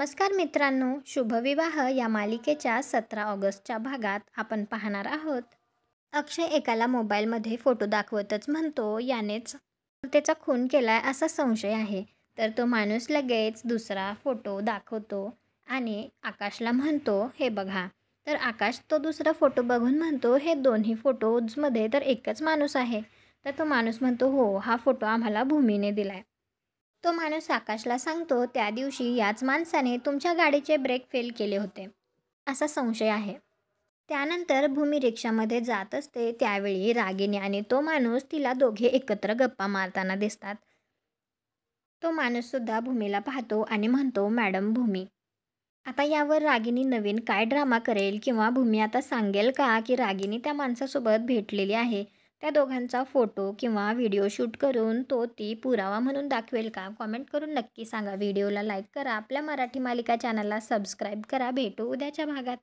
नमस्कार मित्रांनो, शुभविवाह या मालिकेच्या 17 ऑगस्टच्या भागात आपण पाहणार आहोत. अक्षय एकाला मोबाईलमध्ये फोटो दाखवतच म्हणतो, यानेच त्याचा खून केलाय असा संशय आहे. तर तो माणूस लगेच दुसरा फोटो दाखवतो आणि आकाशला म्हणतो, हे बघा. तर आकाश तो दुसरा फोटो बघून म्हणतो, हे दोन्ही फोटोजमध्ये तर एकच माणूस आहे. तर तो माणूस म्हणतो, हो, हा फोटो आम्हाला भूमीने दिलाय. तो माणूस आकाशला सांगतो, त्या दिवशी याच माणसाने तुमच्या गाडीचे ब्रेक फेल केले होते असा संशय आहे. त्यानंतर भूमी रिक्षामध्ये जात असते, त्यावेळी रागिनी आणि तो माणूस तिला दोघे एकत्र गप्पा मारताना दिसतात. तो माणूससुद्धा भूमीला पाहतो आणि म्हणतो, मॅडम भूमी. आता यावर रागिनी नवीन काय ड्रामा करेल किंवा भूमी आता सांगेल का की रागिनी त्या माणसासोबत भेटलेली आहे. त्या दोघांचा फोटो किंवा व्हिडिओ शूट करून तो ती पुरावा म्हणून दाखवेल का? कॉमेंट करून नक्की सांगा. व्हिडिओला लाईक करा. आपल्या मराठी मालिका चॅनलला सबस्क्राईब करा. भेटू उद्याच्या भागात.